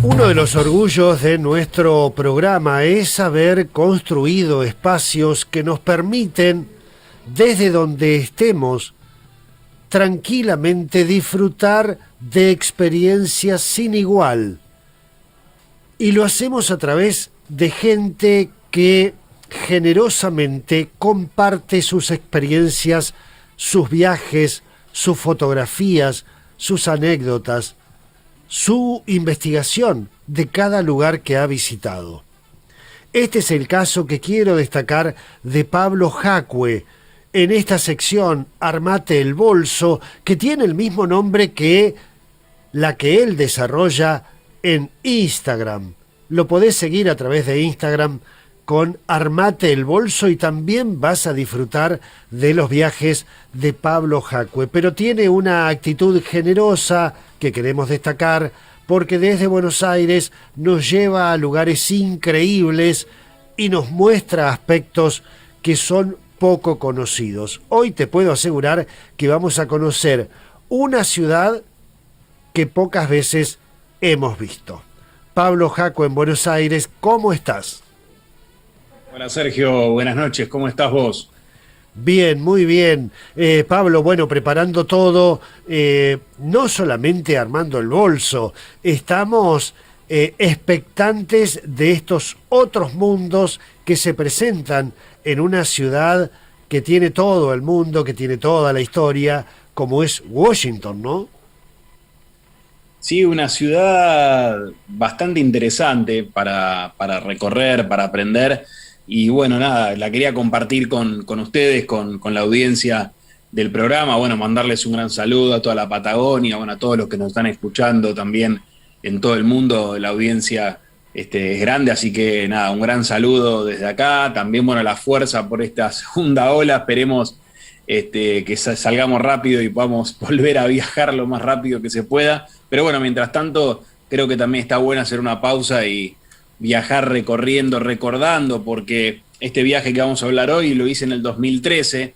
Uno de los orgullos de nuestro programa es haber construido espacios que nos permiten, desde donde estemos, tranquilamente disfrutar de experiencias sin igual. Y lo hacemos a través de gente que generosamente comparte sus experiencias, sus viajes, sus fotografías, sus anécdotas, su investigación de cada lugar que ha visitado. Este es el caso que quiero destacar de Pablo Jacue en esta sección Armate el Bolso, que tiene el mismo nombre que la que él desarrolla en Instagram. Lo podés seguir a través de Instagram con Armate el Bolso y también vas a disfrutar de los viajes de Pablo Jacue. Pero tiene una actitud generosa que queremos destacar porque desde Buenos Aires nos lleva a lugares increíbles y nos muestra aspectos que son poco conocidos. Hoy te puedo asegurar que vamos a conocer una ciudad que pocas veces hemos visto. Pablo Jacue en Buenos Aires, ¿cómo estás? Hola Sergio, buenas noches, ¿cómo estás vos? Bien, muy bien. Pablo, bueno, preparando todo, no solamente armando el bolso, estamos expectantes de estos otros mundos que se presentan en una ciudad que tiene todo el mundo, que tiene toda la historia, como es Washington, ¿no? Sí, una ciudad bastante interesante para recorrer, para aprender. Y bueno, nada, la quería compartir con ustedes, con la audiencia del programa. Bueno, mandarles un gran saludo a toda la Patagonia, bueno, a todos los que nos están escuchando también en todo el mundo. La audiencia es grande, así que nada, un gran saludo desde acá. También, bueno, la fuerza por esta segunda ola. Esperemos que salgamos rápido y podamos volver a viajar lo más rápido que se pueda. Pero bueno, mientras tanto, creo que también está bueno hacer una pausa y viajar recorriendo, recordando, porque este viaje que vamos a hablar hoy lo hice en el 2013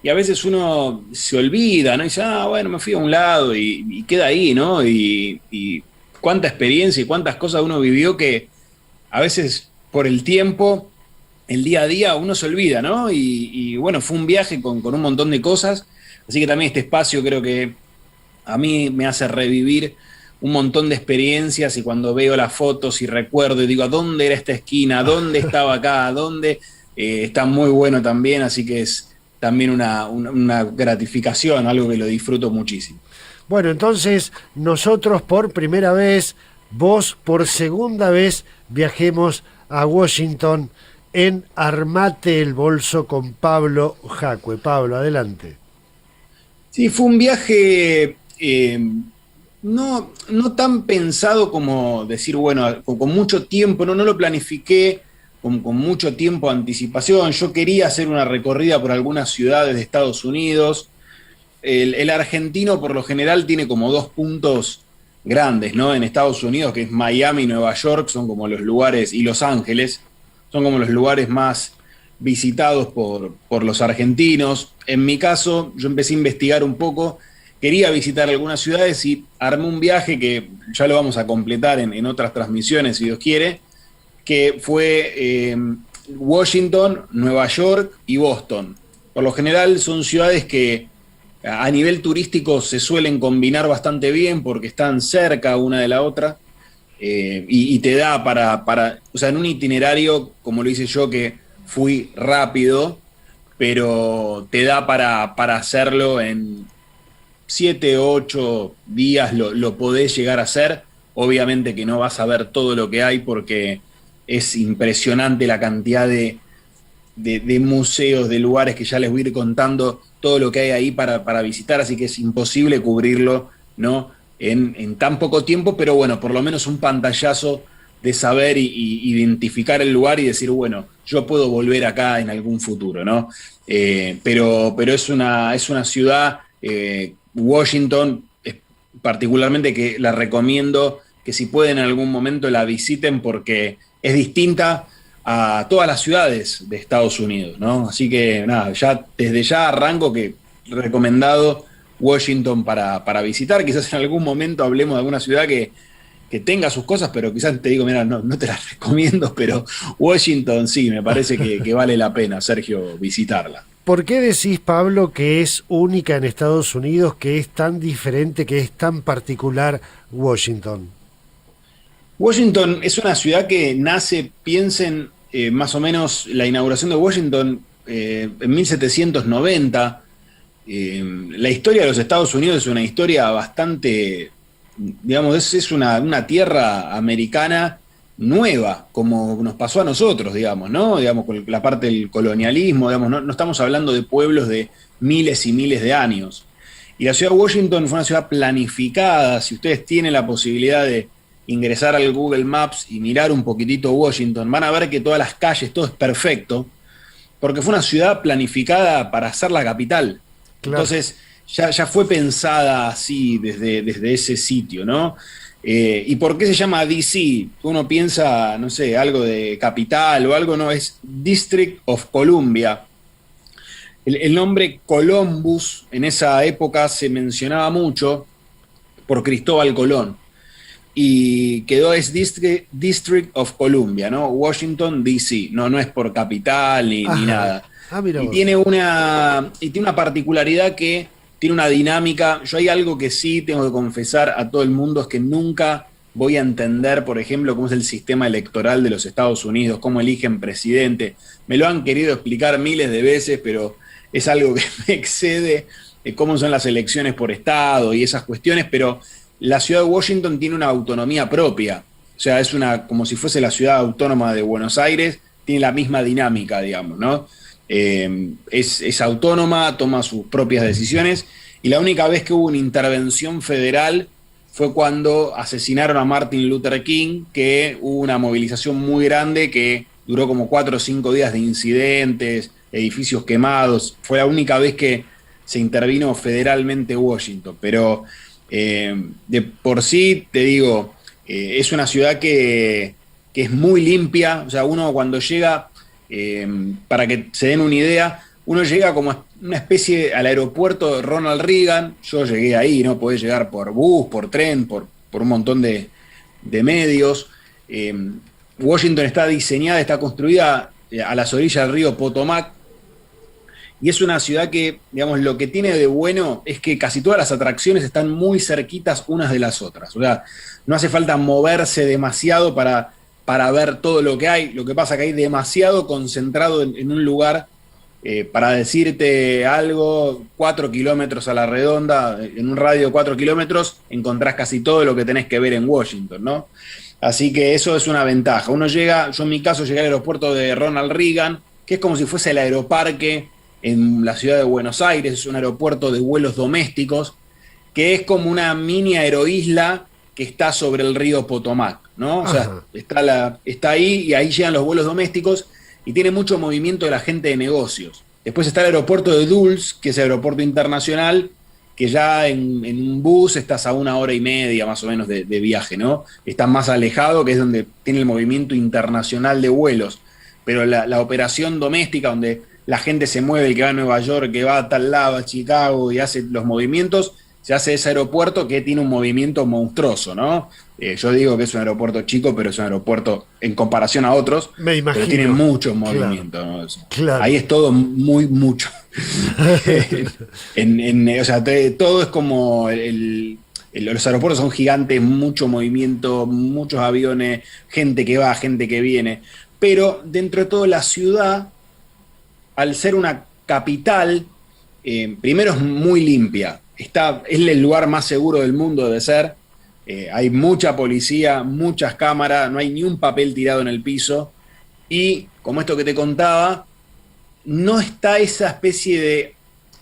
y a veces uno se olvida, ¿no? Y dice, bueno, me fui a un lado y queda ahí, ¿no? Y cuánta experiencia y cuántas cosas uno vivió que a veces por el tiempo, el día a día, uno se olvida, ¿no? Y bueno, fue un viaje con un montón de cosas, así que también este espacio creo que a mí me hace revivir un montón de experiencias y cuando veo las fotos y recuerdo y digo, ¿a dónde era esta esquina? ¿Dónde estaba acá? ¿Dónde? Está muy bueno también, así que es también una gratificación, algo que lo disfruto muchísimo. Bueno, entonces nosotros por primera vez, vos por segunda vez, viajemos a Washington en Armate el Bolso con Pablo Jacue. Pablo, adelante. Sí, fue un viaje no tan pensado como decir, bueno, con mucho tiempo, no lo planifiqué con mucho tiempo de anticipación. Yo quería hacer una recorrida por algunas ciudades de Estados Unidos. El argentino por lo general tiene como dos puntos grandes, ¿no? En Estados Unidos, que es Miami y Nueva York, son como los lugares, y Los Ángeles, son como los lugares más visitados por los argentinos. En mi caso, yo empecé a investigar un poco, quería visitar algunas ciudades y armé un viaje que ya lo vamos a completar en otras transmisiones, si Dios quiere, que fue Washington, Nueva York y Boston. Por lo general son ciudades que a nivel turístico se suelen combinar bastante bien porque están cerca una de la otra y te da o sea, en un itinerario, como lo hice yo, que fui rápido, pero te da para hacerlo en 7, 8 días, lo podés llegar a hacer. Obviamente que no vas a ver todo lo que hay porque es impresionante la cantidad de museos, de lugares que ya les voy a ir contando todo lo que hay ahí para visitar, así que es imposible cubrirlo, ¿no? En tan poco tiempo, pero bueno, por lo menos un pantallazo de saber y identificar el lugar y decir, bueno, yo puedo volver acá en algún futuro, ¿no? Pero es una ciudad, Washington, particularmente, que la recomiendo que si pueden en algún momento la visiten porque es distinta a todas las ciudades de Estados Unidos, ¿no? Así que nada, desde ya arranco que recomendado Washington para visitar. Quizás en algún momento hablemos de alguna ciudad que que tenga sus cosas, pero quizás te digo, mira, no te las recomiendo, pero Washington sí, me parece que vale la pena, Sergio, visitarla. ¿Por qué decís, Pablo, que es única en Estados Unidos, que es tan diferente, que es tan particular Washington? Washington es una ciudad que nace, piensen, más o menos la inauguración de Washington en 1790. La historia de los Estados Unidos es una historia bastante, digamos, es una tierra americana nueva, como nos pasó a nosotros, digamos, ¿no? Digamos, con la parte del colonialismo, digamos, no estamos hablando de pueblos de miles y miles de años. Y la ciudad de Washington fue una ciudad planificada. Si ustedes tienen la posibilidad de ingresar al Google Maps y mirar un poquitito Washington, van a ver que todas las calles, todo es perfecto, porque fue una ciudad planificada para ser la capital. Claro. Entonces, ya fue pensada así desde ese sitio, ¿no? ¿Y por qué se llama DC? Uno piensa, no sé, algo de capital o algo, no, es District of Columbia. El nombre Columbus en esa época se mencionaba mucho por Cristóbal Colón. Y quedó es District of Columbia, ¿no? Washington, D.C. No es por capital ni nada. Y tiene una particularidad que tiene una dinámica. Yo hay algo que sí tengo que confesar a todo el mundo, es que nunca voy a entender, por ejemplo, cómo es el sistema electoral de los Estados Unidos, cómo eligen presidente. Me lo han querido explicar miles de veces, pero es algo que me excede, cómo son las elecciones por estado y esas cuestiones, pero la ciudad de Washington tiene una autonomía propia. O sea, es como si fuese la ciudad autónoma de Buenos Aires, tiene la misma dinámica, digamos, ¿no? Es autónoma, toma sus propias decisiones, y la única vez que hubo una intervención federal fue cuando asesinaron a Martin Luther King, que hubo una movilización muy grande que duró como 4 o 5 días de incidentes, edificios quemados. Fue la única vez que se intervino federalmente Washington, pero de por sí, te digo, es una ciudad que es muy limpia. O sea, uno cuando llega, para que se den una idea, uno llega como una especie al aeropuerto de Ronald Reagan. Yo llegué ahí, ¿no? Podés llegar por bus, por tren, por un montón de medios. Washington está diseñada, está construida a las orillas del río Potomac, y es una ciudad que, digamos, lo que tiene de bueno es que casi todas las atracciones están muy cerquitas unas de las otras. O sea, no hace falta moverse demasiado para ver todo lo que hay. Lo que pasa es que hay demasiado concentrado en un lugar. Para decirte algo, 4 kilómetros a la redonda, en un radio de 4 kilómetros, encontrás casi todo lo que tenés que ver en Washington, ¿no? Así que eso es una ventaja. Uno llega, yo en mi caso llegué al aeropuerto de Ronald Reagan, que es como si fuese el aeroparque en la ciudad de Buenos Aires. Es un aeropuerto de vuelos domésticos, que es como una mini aeroisla que está sobre el río Potomac, ¿no? O sea, está ahí, y ahí llegan los vuelos domésticos, y tiene mucho movimiento de la gente de negocios. Después está el aeropuerto de Dulles, que es el aeropuerto internacional, que ya en un bus estás a 1 hora y media más o menos de viaje, ¿no? Está más alejado, que es donde tiene el movimiento internacional de vuelos. Pero la operación doméstica, donde la gente se mueve, el que va a Nueva York, que va a tal lado, a Chicago, y hace los movimientos, se hace ese aeropuerto que tiene un movimiento monstruoso, ¿no? Yo digo que es un aeropuerto chico, pero es un aeropuerto en comparación a otros, me imagino, pero tiene mucho movimiento, claro, ¿no? Claro. Ahí es todo mucho. O sea, todo es como los aeropuertos son gigantes, mucho movimiento, muchos aviones, gente que va, gente que viene. Pero dentro de todo, la ciudad, al ser una capital, primero es muy limpia. Es el lugar más seguro del mundo, debe ser. Hay mucha policía, muchas cámaras, no hay ni un papel tirado en el piso. Y, como esto que te contaba, no está esa especie de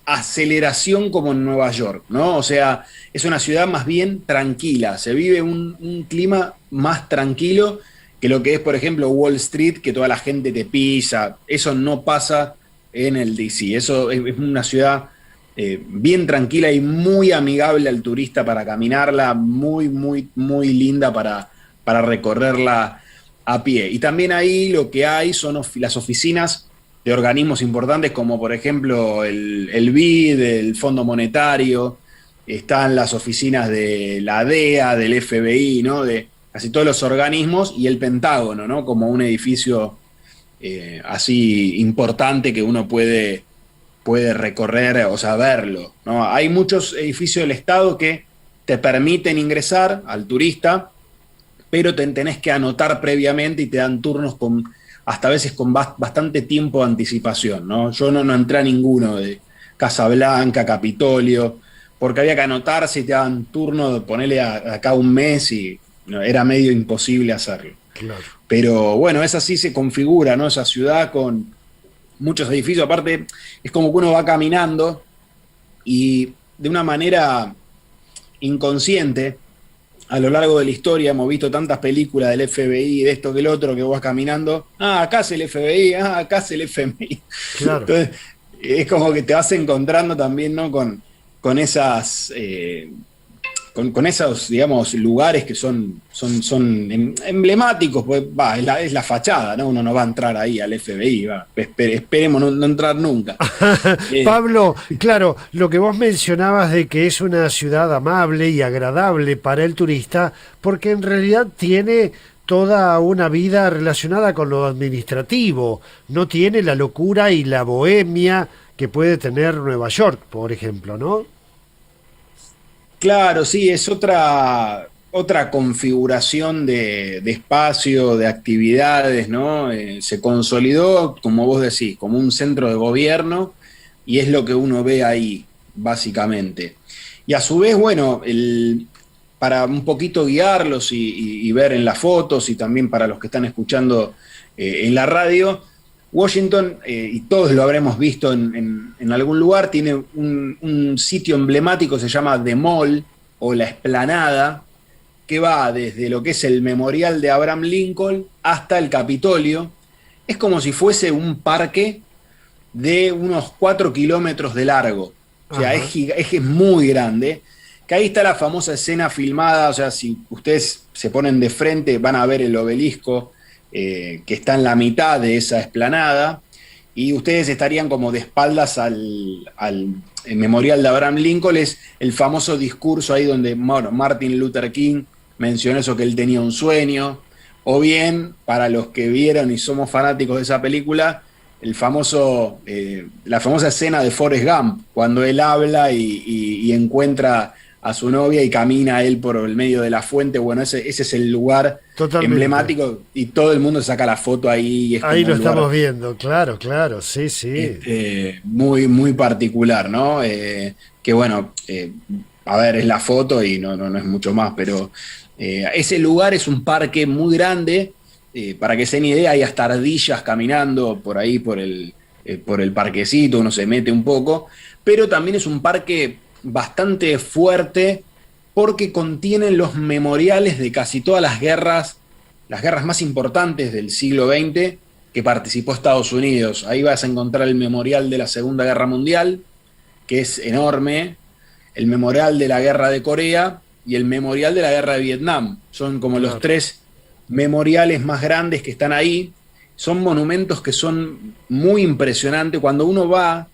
aceleración como en Nueva York, ¿no? O sea, es una ciudad más bien tranquila. Se vive un clima más tranquilo que lo que es, por ejemplo, Wall Street, que toda la gente te pisa. Eso no pasa en el DC. Eso es una ciudad bien tranquila y muy amigable al turista para caminarla, muy, muy, muy linda para recorrerla a pie. Y también ahí lo que hay son las oficinas de organismos importantes, como por ejemplo el BID, el Fondo Monetario. Están las oficinas de la DEA, del FBI, ¿no? De casi todos los organismos, y el Pentágono, ¿no? Como un edificio así importante que uno puede recorrer, o sea, verlo, ¿no? Hay muchos edificios del Estado que te permiten ingresar al turista, pero tenés que anotar previamente y te dan turnos hasta a veces con bastante tiempo de anticipación, ¿no? Yo no entré a ninguno de Casa Blanca, Capitolio, porque había que anotarse y te daban turno de ponerle acá un mes y no, era medio imposible hacerlo. Claro. Pero bueno, esa sí se configura, ¿no? Esa ciudad con muchos edificios, aparte es como que uno va caminando y de una manera inconsciente, a lo largo de la historia hemos visto tantas películas del FBI, de esto que el otro, que vas caminando, acá es el FBI, acá es el FMI. Claro. Entonces, es como que te vas encontrando también, ¿no? con esas... con esos, digamos, lugares que son emblemáticos, pues es la fachada, ¿no? Uno no va a entrar ahí al FBI, esperemos no entrar nunca. Pablo, claro, lo que vos mencionabas de que es una ciudad amable y agradable para el turista, porque en realidad tiene toda una vida relacionada con lo administrativo, no tiene la locura y la bohemia que puede tener Nueva York, por ejemplo, ¿no? Claro, sí, es otra configuración de espacio, de actividades, ¿no? Se consolidó, como vos decís, como un centro de gobierno y es lo que uno ve ahí, básicamente. Y a su vez, bueno, para un poquito guiarlos y ver en las fotos y también para los que están escuchando en la radio, Washington, y todos lo habremos visto en algún lugar, tiene un sitio emblemático, se llama The Mall o la Explanada, que va desde lo que es el memorial de Abraham Lincoln hasta el Capitolio. Es como si fuese un parque de unos 4 kilómetros de largo. O sea, es muy grande. Que ahí está la famosa escena filmada, o sea, si ustedes se ponen de frente van a ver el obelisco que está en la mitad de esa explanada, y ustedes estarían como de espaldas al memorial de Abraham Lincoln. Es el famoso discurso ahí donde Martin Luther King mencionó eso, que él tenía un sueño, o bien, para los que vieron y somos fanáticos de esa película, la famosa escena de Forrest Gump, cuando él habla y encuentra a su novia y camina él por el medio de la fuente. Bueno, ese es el lugar Totalmente emblemático y todo el mundo saca la foto ahí. Y ahí lo estamos viendo, claro, sí. Muy, muy particular, ¿no? Que bueno, a ver, es la foto y no es mucho más, pero ese lugar es un parque muy grande. Para que se den idea, hay hasta ardillas caminando por ahí, por el parquecito, uno se mete un poco, pero también es un parque bastante fuerte porque contienen los memoriales de casi todas las guerras más importantes del siglo XX que participó Estados Unidos. Ahí vas a encontrar el memorial de la Segunda Guerra Mundial, que es enorme, el memorial de la Guerra de Corea y el memorial de la Guerra de Vietnam. Son como los tres memoriales más grandes que están ahí. Son monumentos que son muy impresionantes. Cuando uno va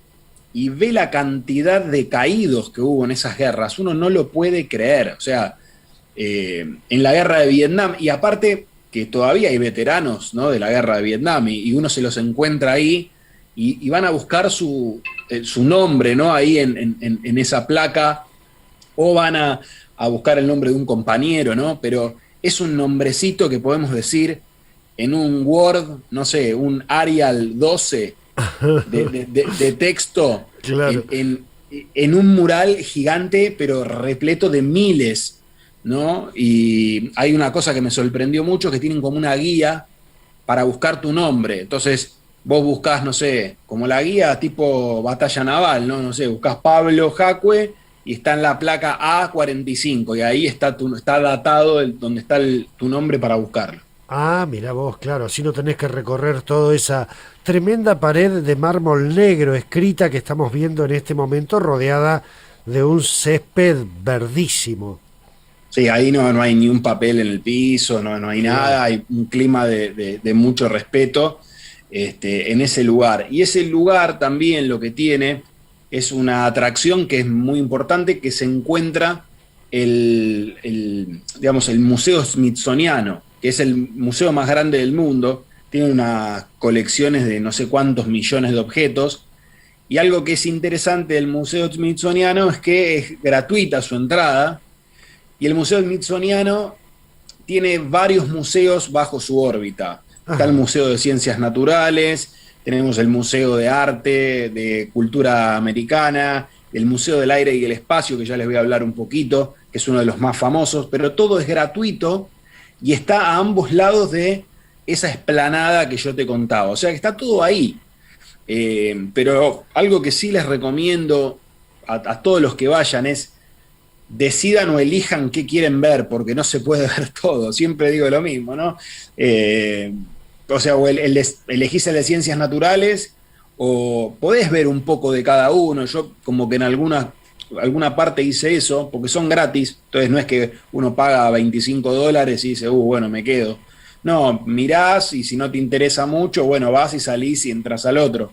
y ve la cantidad de caídos que hubo en esas guerras, uno no lo puede creer. O sea, en la guerra de Vietnam, y aparte que todavía hay veteranos, ¿no?, de la guerra de Vietnam, y uno se los encuentra ahí y van a buscar su nombre, ¿no?, ahí en esa placa, o van a buscar el nombre de un compañero, ¿no? Pero es un nombrecito que podemos decir en un Word, no sé, un Arial 12 de texto, claro, en un mural gigante, pero repleto de miles, ¿no? Y hay una cosa que me sorprendió mucho, que tienen como una guía para buscar tu nombre. Entonces, vos buscás, no sé, como la guía tipo batalla naval, ¿no? No sé, buscás Pablo Jacue y está en la placa A45, y ahí está datado donde está tu nombre para buscarlo. Ah, mira vos, claro, así no tenés que recorrer toda esa tremenda pared de mármol negro escrita que estamos viendo en este momento, rodeada de un césped verdísimo. Sí, ahí no hay ni un papel en el piso, no hay nada, hay un clima de mucho respeto en ese lugar. Y ese lugar también lo que tiene es una atracción que es muy importante, que se encuentra digamos, el Museo Smithsoniano, que es el museo más grande del mundo, tiene unas colecciones de no sé cuántos millones de objetos, y algo que es interesante del Museo Smithsoniano es que es gratuita su entrada, y el Museo Smithsoniano tiene varios museos bajo su órbita. Está el Museo de Ciencias Naturales, tenemos el Museo de Arte, de Cultura Americana, el Museo del Aire y el Espacio, que ya les voy a hablar un poquito, que es uno de los más famosos, pero todo es gratuito y está a ambos lados de esa explanada que yo te contaba. O sea que está todo ahí. Pero algo que sí les recomiendo a todos los que vayan es decidan o elijan qué quieren ver, porque no se puede ver todo. Siempre digo lo mismo, ¿no? O sea, o elegís el de Ciencias Naturales o podés ver un poco de cada uno. Yo como que en alguna parte hice eso, porque son gratis, entonces no es que uno paga $25 y dice, bueno, me quedo. No, mirás y si no te interesa mucho, bueno, vas y salís y entras al otro.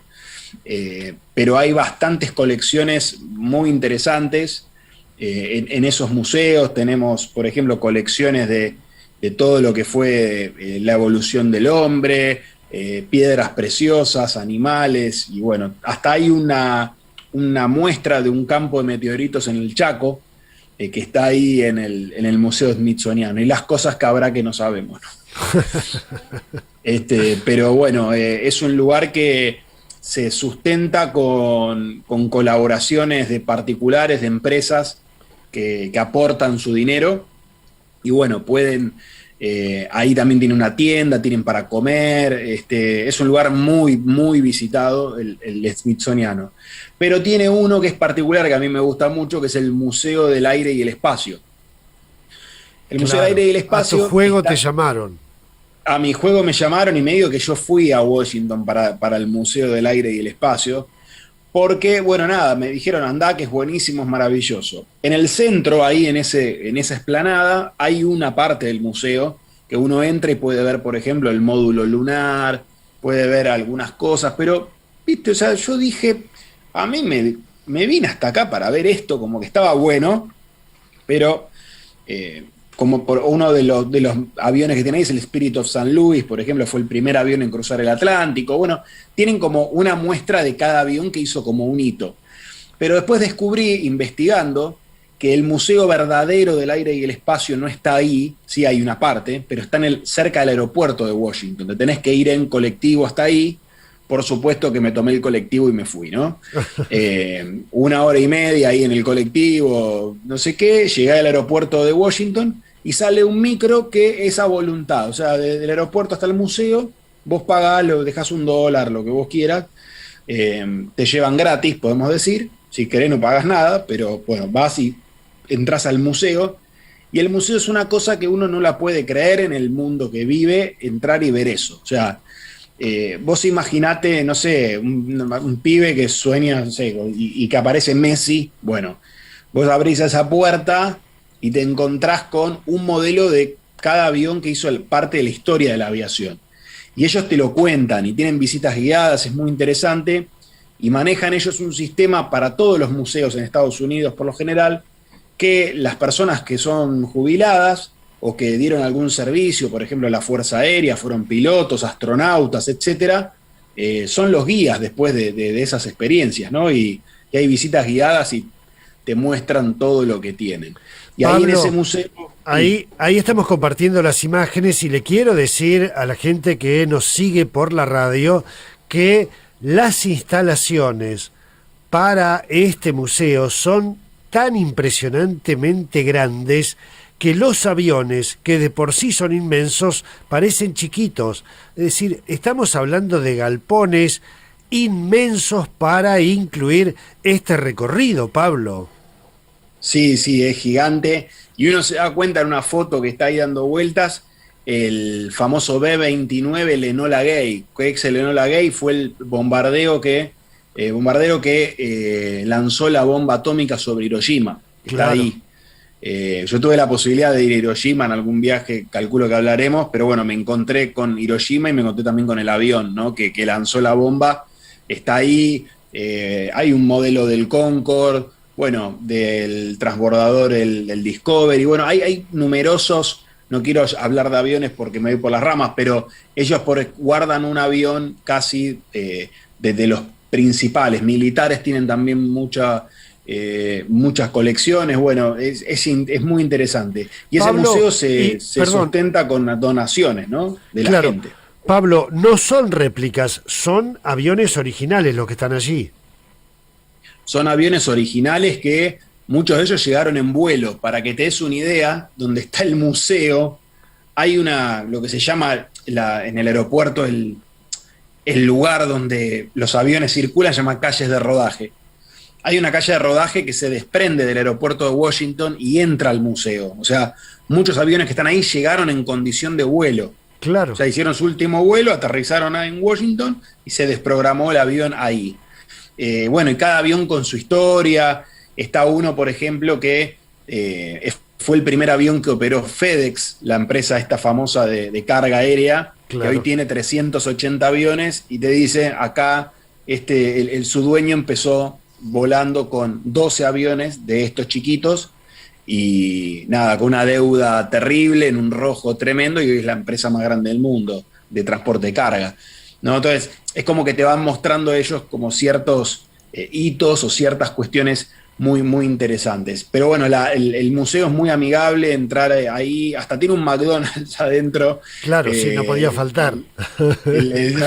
Pero hay bastantes colecciones muy interesantes en esos museos. Tenemos, por ejemplo, colecciones de todo lo que fue la evolución del hombre, piedras preciosas, animales, y bueno, hasta hay una muestra de un campo de meteoritos en el Chaco, que está ahí en el Museo Smithsoniano, y las cosas que habrá que no sabemos, ¿no? Pero bueno, es un lugar que se sustenta con colaboraciones de particulares, de empresas que aportan su dinero, y bueno, pueden, ahí también tiene una tienda, tienen para comer, es un lugar muy, muy visitado, el Smithsoniano. Pero tiene uno que es particular, que a mí me gusta mucho, que es el Museo del Aire y el Espacio. El Museo del Aire y el Espacio... A tu juego te llamaron. A mi juego me llamaron y me digo que yo fui a Washington para el Museo del Aire y el Espacio, porque, bueno, nada, me dijeron, andá, que es buenísimo, es maravilloso. En el centro, ahí en esa explanada, hay una parte del museo que uno entra y puede ver, por ejemplo, el módulo lunar, puede ver algunas cosas, pero, viste, o sea, yo dije, a mí me vine hasta acá para ver esto, como que estaba bueno, pero como por uno de los aviones que tenéis, el Spirit of St. Louis, por ejemplo, fue el primer avión en cruzar el Atlántico. Bueno, tienen como una muestra de cada avión que hizo como un hito. Pero después descubrí, investigando, que el Museo verdadero del Aire y el Espacio no está ahí, sí hay una parte, pero está cerca del aeropuerto de Washington. Te tenés que ir en colectivo hasta ahí. Por supuesto que me tomé el colectivo y me fui, ¿no? 1 hora y media ahí en el colectivo, no sé qué, llegué al aeropuerto de Washington y sale un micro que es a voluntad. O sea, del aeropuerto hasta el museo, vos pagás, dejás $1, lo que vos quieras, te llevan gratis, podemos decir. Si querés no pagas nada, pero bueno, vas y entras al museo. Y el museo es una cosa que uno no la puede creer en el mundo que vive, entrar y ver eso. O sea, vos imaginate, no sé, un pibe que sueña, no sé, y que aparece Messi. Bueno, vos abrís esa puerta y te encontrás con un modelo de cada avión que hizo parte de la historia de la aviación. Y ellos te lo cuentan y tienen visitas guiadas, es muy interesante, y manejan ellos un sistema para todos los museos en Estados Unidos, por lo general, que las personas que son jubiladas o que dieron algún servicio, por ejemplo, la Fuerza Aérea, fueron pilotos, astronautas, etcétera, son los guías después de esas experiencias, ¿no? Y hay visitas guiadas y te muestran todo lo que tienen. Y Pablo, ahí en ese museo... Ahí estamos compartiendo las imágenes y le quiero decir a la gente que nos sigue por la radio que las instalaciones para este museo son tan impresionantemente grandes que los aviones, que de por sí son inmensos, parecen chiquitos. Es decir, estamos hablando de galpones inmensos para incluir este recorrido, Pablo. Sí, sí, es gigante. Y uno se da cuenta en una foto que está ahí dando vueltas, el famoso B-29 el Enola Gay, que el Enola Gay fue el bombardero que lanzó la bomba atómica sobre Hiroshima. Está ahí. Yo tuve la posibilidad de ir a Hiroshima en algún viaje, calculo que hablaremos, pero bueno, me encontré con Hiroshima y me encontré también con el avión, ¿no? que lanzó la bomba. Está ahí, hay un modelo del Concorde. bueno, del transbordador, el Discovery. Bueno, hay numerosos, no quiero hablar de aviones porque me voy por las ramas, pero ellos guardan un avión casi de los principales. Militares tienen también muchas colecciones. Bueno, es muy interesante. Y Pablo, ese museo se sustenta con donaciones, ¿no? De la gente. Pablo, no son réplicas, son aviones originales los que están allí. Son aviones originales que muchos de ellos llegaron en vuelo. Para que te des una idea, donde está el museo, hay lo que se llama en el aeropuerto el lugar donde los aviones circulan, se llama calles de rodaje. Hay una calle de rodaje que se desprende del aeropuerto de Washington y entra al museo. O sea, muchos aviones que están ahí llegaron en condición de vuelo. Claro. O sea, hicieron su último vuelo, aterrizaron en Washington y se desprogramó el avión ahí. Bueno, y cada avión con su historia. Está uno, por ejemplo, que fue el primer avión que operó FedEx, la empresa esta famosa de carga aérea, claro, que hoy tiene 380 aviones, y te dice acá, su dueño empezó volando con 12 aviones de estos chiquitos, y nada, con una deuda terrible, en un rojo tremendo, y hoy es la empresa más grande del mundo de transporte de carga, ¿no? Entonces, es como que te van mostrando ellos como ciertos hitos o ciertas cuestiones muy, muy interesantes. Pero bueno, el museo es muy amigable, entrar ahí, hasta tiene un McDonald's adentro. Claro, sí, no podía faltar.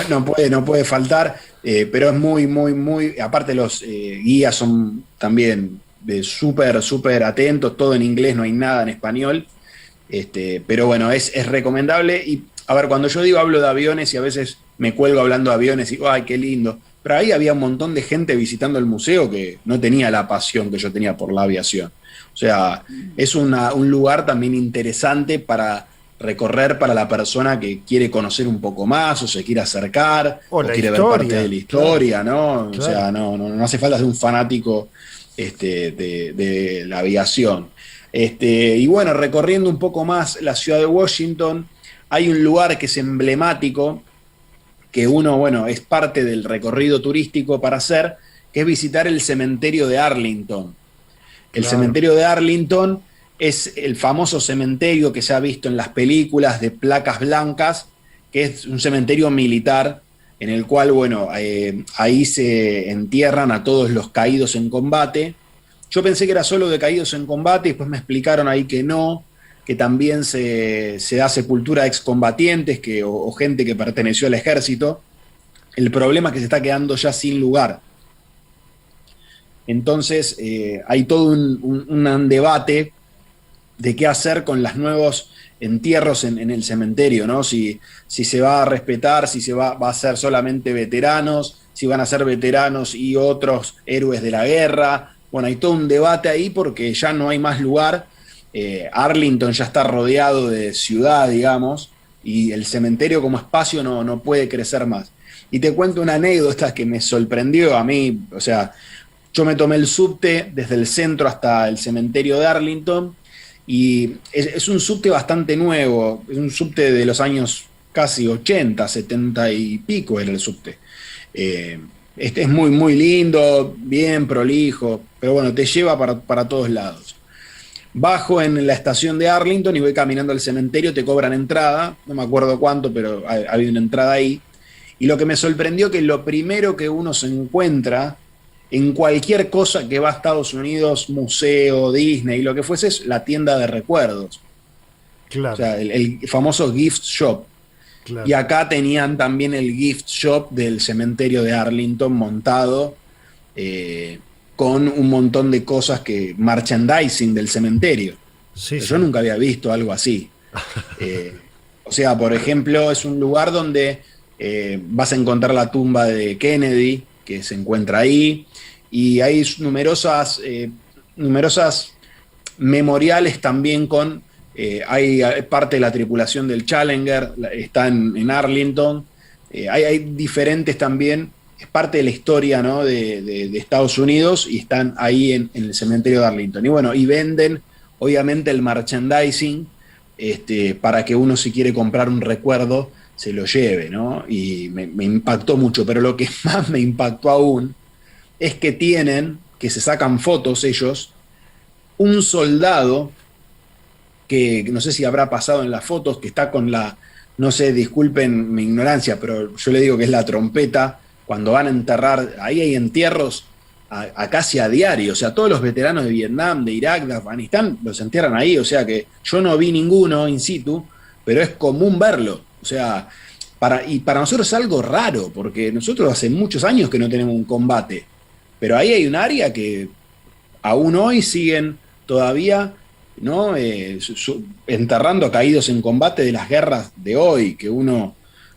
No puede faltar, pero es muy, muy, muy, aparte los guías son también súper, súper atentos, todo en inglés, no hay nada en español. Pero bueno, es recomendable. Y a ver, cuando yo hablo de aviones y a veces me cuelgo hablando de aviones y digo, ay, qué lindo. Pero ahí había un montón de gente visitando el museo que no tenía la pasión que yo tenía por la aviación. O sea, es un lugar también interesante para recorrer para la persona que quiere conocer un poco más o se quiere acercar o quiere ver parte de la historia, claro, ¿no? Claro. O sea, no hace falta ser un fanático de la aviación. Y bueno, recorriendo un poco más la ciudad de Washington, hay un lugar que es emblemático, que bueno, es parte del recorrido turístico para hacer, que es visitar el cementerio de Arlington. El cementerio de Arlington es el famoso cementerio que se ha visto en las películas de placas blancas, que es un cementerio militar en el cual, bueno, ahí se entierran a todos los caídos en combate. Yo pensé que era solo de caídos en combate, y después me explicaron ahí que no, que también se da sepultura a excombatientes o gente que perteneció al ejército. El problema es que se está quedando ya sin lugar. Entonces hay todo un debate de qué hacer con los nuevos entierros en el cementerio, ¿no? Si se va a respetar, si va a ser solamente veteranos, si van a ser veteranos y otros héroes de la guerra. Bueno, hay todo un debate ahí porque ya no hay más lugar. Arlington ya está rodeado de ciudad, digamos, y el cementerio como espacio no puede crecer más. Y te cuento una anécdota que me sorprendió a mí. O sea, yo me tomé el subte desde el centro hasta el cementerio de Arlington, y es un subte bastante nuevo, es un subte de los años casi 80, 70 y pico era el subte. Es muy, muy lindo, bien prolijo, pero bueno, te lleva para todos lados. Bajo en la estación de Arlington y voy caminando al cementerio, te cobran entrada, no me acuerdo cuánto, pero había una entrada ahí. Y lo que me sorprendió que lo primero que uno se encuentra en cualquier cosa que va a Estados Unidos, museo, Disney, lo que fuese, es la tienda de recuerdos. Claro. O sea, el famoso gift shop. Claro. Y acá tenían también el gift shop del cementerio de Arlington montado, con un montón de cosas merchandising del cementerio. Sí, sí. Yo nunca había visto algo así. O sea, por ejemplo, es un lugar donde vas a encontrar la tumba de Kennedy, que se encuentra ahí, y hay numerosas memoriales también hay parte de la tripulación del Challenger, está en Arlington, hay diferentes también. Es parte de la historia, ¿no? de Estados Unidos, y están ahí en el cementerio de Arlington. Y bueno, y venden obviamente el merchandising para que uno, si quiere comprar un recuerdo, se lo lleve, ¿no? Y me impactó mucho, pero lo que más me impactó aún es que tienen que se sacan fotos ellos, un soldado que no sé si habrá pasado en las fotos, que está con la, no sé, disculpen mi ignorancia, pero yo le digo que es la trompeta, cuando van a enterrar, ahí hay entierros a casi a diario, o sea, todos los veteranos de Vietnam, de Irak, de Afganistán, los entierran ahí, o sea que yo no vi ninguno in situ, pero es común verlo, o sea, y para nosotros es algo raro, porque nosotros hace muchos años que no tenemos un combate, pero ahí hay un área que aún hoy siguen todavía, ¿no? Enterrando a caídos en combate de las guerras de hoy, que uno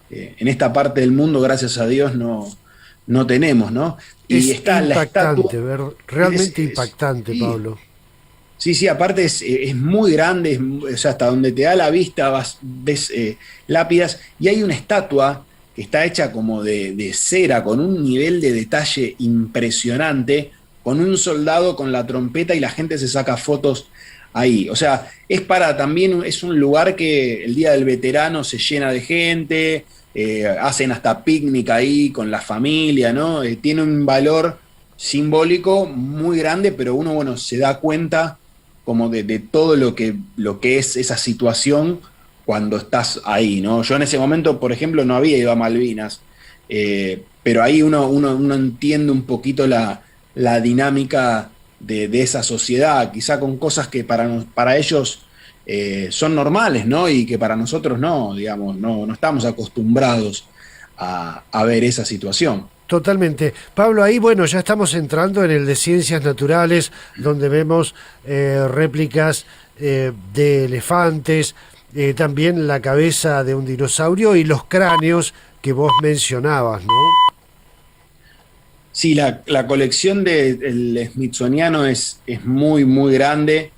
en esta parte del mundo, gracias a Dios, no tenemos, ¿no? Y Es está la estatua. impactante, realmente impactante, Sí, Pablo. sí, sí, aparte es muy grande, o sea, hasta donde te da la vista ves lápidas, y hay una estatua que está hecha como de cera, con un nivel de detalle impresionante, con un soldado con la trompeta y la gente se saca fotos ahí. O sea, también es un lugar que el Día del Veterano se llena de gente, hacen hasta picnic ahí con la familia, ¿no? Tiene un valor simbólico muy grande, pero uno, bueno, se da cuenta como de todo lo que es esa situación cuando estás ahí, ¿no? Yo en ese momento, por ejemplo, no había ido a Malvinas, pero ahí uno entiende un poquito la dinámica de esa sociedad, quizá con cosas que para ellos son normales, ¿no? Y que para nosotros no, digamos, no estamos acostumbrados a ver esa situación. Totalmente. Pablo, ahí bueno, ya estamos entrando en el de ciencias naturales, donde vemos réplicas de elefantes, también la cabeza de un dinosaurio y los cráneos que vos mencionabas, ¿no? Sí, la colección del Smithsoniano es muy, muy grande.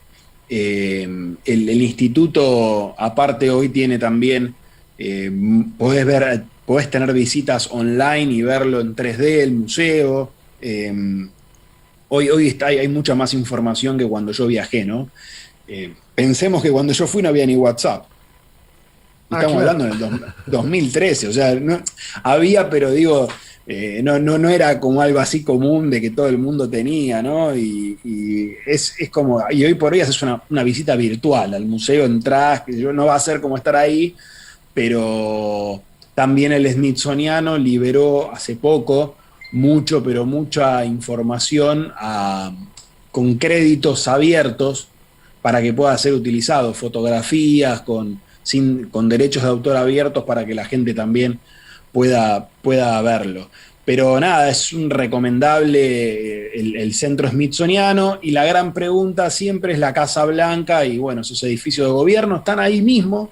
El instituto, aparte, hoy tiene también, podés tener visitas online y verlo en 3D, el museo. Hoy hay mucha más información que cuando yo viajé, ¿no? Pensemos que cuando yo fui no había ni WhatsApp. Ah, Estamos claro. hablando en el 2013, o sea, había, pero digo, no era como algo así común de que todo el mundo tenía, ¿no? Y es como, y hoy por hoy haces una visita virtual al museo, entrás, que no va a ser como estar ahí, pero también el Smithsoniano liberó hace poco pero mucha información con créditos abiertos para que pueda ser utilizado, fotografías con derechos de autor abiertos para que la gente también pueda verlo. Pero nada, es un recomendable el centro Smithsoniano, y la gran pregunta siempre es la Casa Blanca y bueno, esos edificios de gobierno están ahí mismo,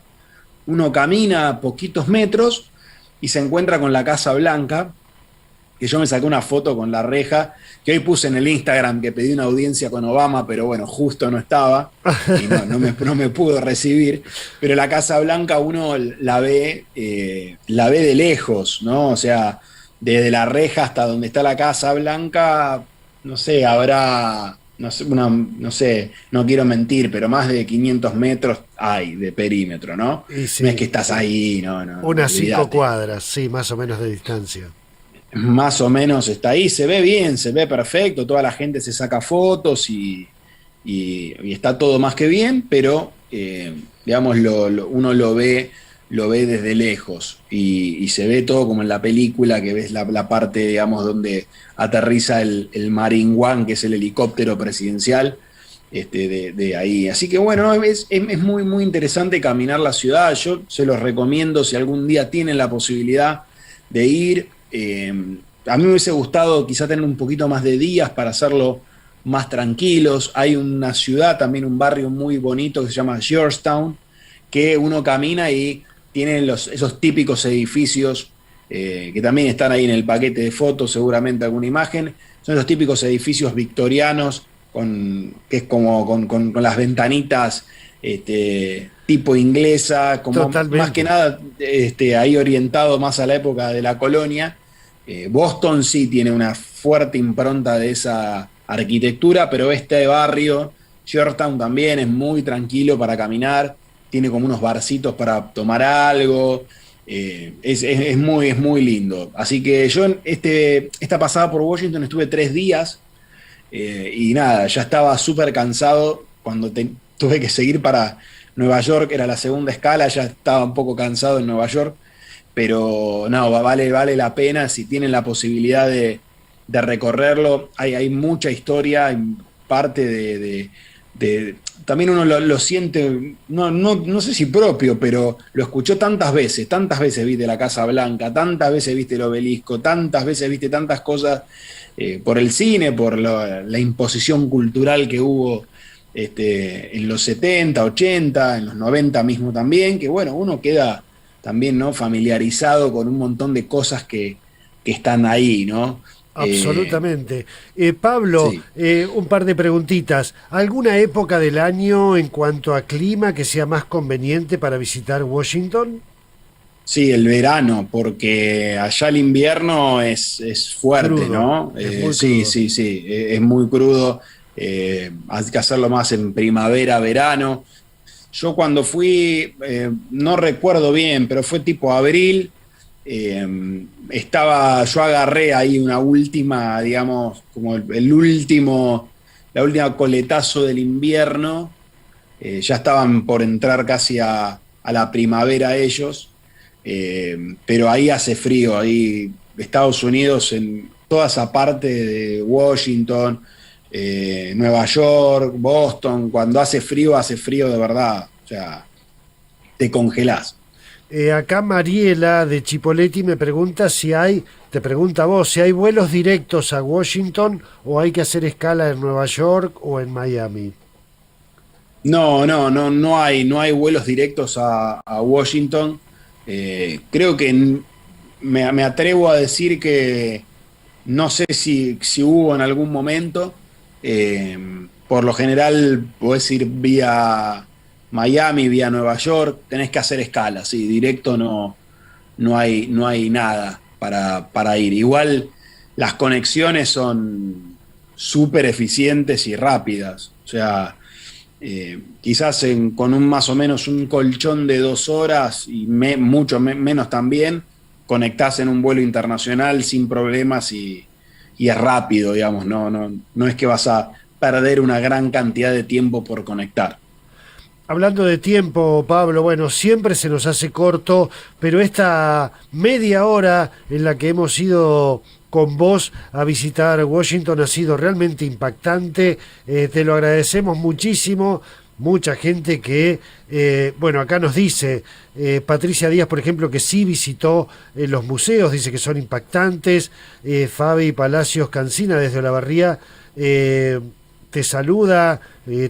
uno camina a poquitos metros y se encuentra con la Casa Blanca, que yo me saqué una foto con la reja, que hoy puse en el Instagram que pedí una audiencia con Obama, pero bueno, justo no estaba y no me pudo recibir. Pero la Casa Blanca uno la ve de lejos, ¿no? O sea, desde la reja hasta donde está la Casa Blanca, no sé, habrá, no sé, no quiero mentir, pero más de 500 metros hay de perímetro, ¿no? Y No es sí, que estás ahí, no, unas 5 cuadras, olvídate. sí, más o menos de distancia. Más o menos está ahí, se ve bien, se ve perfecto, toda la gente se saca fotos y está todo más que bien, pero digamos, uno lo ve desde lejos y se ve todo como en la película, que ves la parte, digamos, donde aterriza el Marine One, que es el helicóptero presidencial, de ahí. Así que bueno, es muy, muy interesante caminar la ciudad. Yo se los recomiendo si algún día tienen la posibilidad de ir. A mí me hubiese gustado quizá tener un poquito más de días para hacerlo más tranquilos. Hay una ciudad, también un barrio muy bonito que se llama Georgetown, que uno camina y tienen esos típicos edificios que también están ahí en el paquete de fotos, seguramente alguna imagen. Son esos típicos edificios victorianos, que es como con las ventanitas tipo inglesa, como más que Totalmente. nada ahí orientado más a la época de la colonia. Boston sí tiene una fuerte impronta de esa arquitectura, pero este barrio, Georgetown, también es muy tranquilo para caminar, tiene como unos barcitos para tomar algo, es muy lindo. Así que yo esta pasada por Washington estuve 3 días, y nada, ya estaba súper cansado cuando tuve que seguir para Nueva York, era la segunda escala, ya estaba un poco cansado en Nueva York, pero no, vale la pena si tienen la posibilidad de recorrerlo. Hay mucha historia, hay parte también uno lo siente, no sé si propio, pero lo escuchó tantas veces viste la Casa Blanca, tantas veces viste el Obelisco, tantas veces viste tantas cosas por el cine, por la imposición cultural que hubo en los 70, 80, en los 90 mismo también, que bueno, uno queda también, ¿no?, familiarizado con un montón de cosas que están ahí, ¿no? Absolutamente. Pablo, Sí. un par de preguntitas. ¿Alguna época del año en cuanto a clima que sea más conveniente para visitar Washington? Sí, el verano, porque allá el invierno es fuerte, Crudo, ¿no? es muy Sí, crudo. sí, sí, es muy crudo. Hay que hacerlo más en primavera, verano. Yo cuando fui, no recuerdo bien, pero fue tipo abril. Yo agarré ahí una última, digamos, como el último, la última coletazo del invierno. Ya estaban por entrar casi a la primavera ellos. Pero ahí hace frío, ahí Estados Unidos, en toda esa parte de Washington, Nueva York, Boston, cuando hace frío de verdad, o sea, te congelás. Acá Mariela de Chipoleti me pregunta si hay, te pregunta a vos, si hay vuelos directos a Washington o hay que hacer escala en Nueva York o en Miami. No hay vuelos directos a Washington. Creo que me atrevo a decir que no sé si hubo en algún momento. Eh, por lo general, podés ir vía Miami, vía Nueva York, tenés que hacer escala, sí, directo no hay nada para ir. Igual las conexiones son súper eficientes y rápidas. O sea, quizás con un más o menos un colchón de 2 horas y mucho menos también, conectás en un vuelo internacional sin problemas y es rápido, digamos, no es que vas a perder una gran cantidad de tiempo por conectar. Hablando de tiempo, Pablo, bueno, siempre se nos hace corto, pero esta media hora en la que hemos ido con vos a visitar Washington ha sido realmente impactante. Te lo agradecemos muchísimo. Mucha gente que, bueno, acá nos dice, Patricia Díaz, por ejemplo, que sí visitó los museos, dice que son impactantes. Fabi Palacios Cancina desde Olavarría. Te saluda,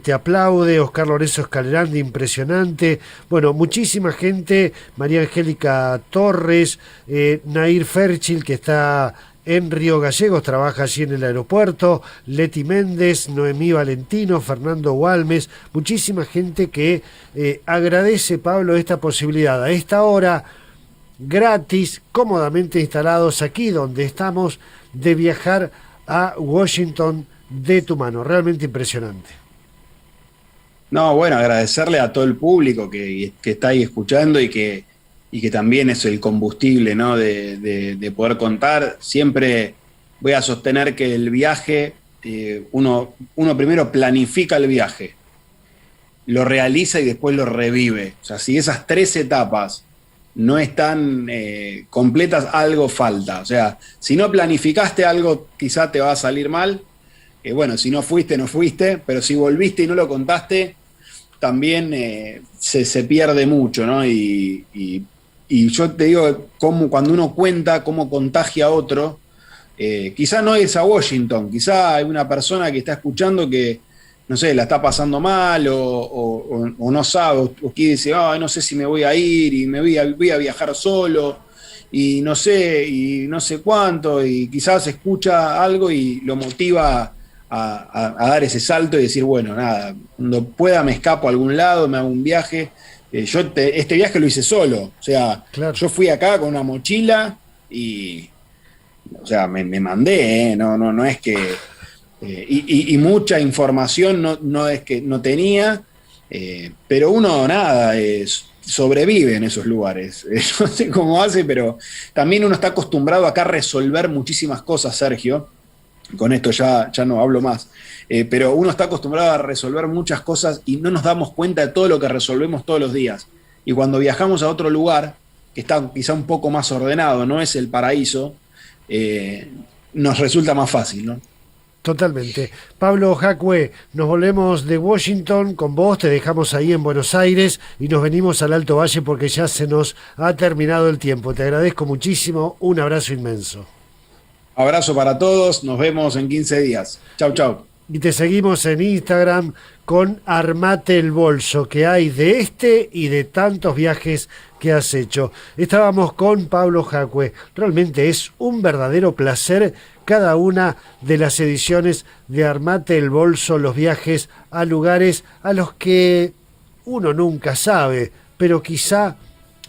te aplaude, Oscar Lorenzo Escalerandi, impresionante. Bueno, muchísima gente, María Angélica Torres, Nair Ferchil, que está en Río Gallegos, trabaja allí en el aeropuerto, Leti Méndez, Noemí Valentino, Fernando Gualmes, muchísima gente que agradece, Pablo, esta posibilidad a esta hora, gratis, cómodamente instalados aquí donde estamos, de viajar a Washington de tu mano. Realmente impresionante. No, bueno, agradecerle a todo el público que está ahí escuchando y que también es el combustible, ¿no?, de poder contar. Siempre voy a sostener que el viaje, uno primero planifica el viaje, lo realiza y después lo revive. O sea, si esas 3 etapas no están completas, algo falta. O sea, si no planificaste algo, quizá te va a salir mal. Bueno, si no fuiste, no fuiste, pero si volviste y no lo contaste, también se pierde mucho, ¿no? Y yo te digo, cuando uno cuenta cómo contagia a otro, quizá no es a Washington, quizá hay una persona que está escuchando que, no sé, la está pasando mal o no sabe, o que dice, "Ay, no sé si me voy a ir y voy a viajar solo y no sé cuánto", y quizás escucha algo y lo motiva a dar ese salto y decir, bueno, nada, cuando pueda me escapo a algún lado, me hago un viaje. Este viaje lo hice solo, o sea, Claro. yo fui acá con una mochila y, o sea, me mandé, no es que... y mucha información no es que no tenía, pero uno nada, sobrevive en esos lugares. Yo no sé cómo hace, pero también uno está acostumbrado acá a resolver muchísimas cosas, Sergio, con esto ya no hablo más. Pero uno está acostumbrado a resolver muchas cosas y no nos damos cuenta de todo lo que resolvemos todos los días. Y cuando viajamos a otro lugar, que está quizá un poco más ordenado, no es el paraíso, nos resulta más fácil, ¿no? Totalmente. Pablo Jacue, nos volvemos de Washington con vos, te dejamos ahí en Buenos Aires y nos venimos al Alto Valle porque ya se nos ha terminado el tiempo. Te agradezco muchísimo, un abrazo inmenso. Abrazo para todos, nos vemos en 15 días. Chau, chau. Y te seguimos en Instagram con Armate el Bolso, que hay de este y de tantos viajes que has hecho. Estábamos con Pablo Jacue. Realmente es un verdadero placer cada una de las ediciones de Armate el Bolso, los viajes a lugares a los que uno nunca sabe, pero quizá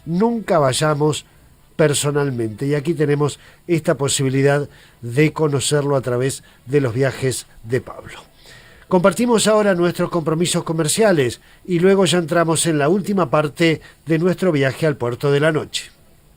nunca vayamos personalmente. Y aquí tenemos esta posibilidad de conocerlo a través de los viajes de Pablo. Compartimos ahora nuestros compromisos comerciales y luego ya entramos en la última parte de nuestro viaje al puerto de la noche.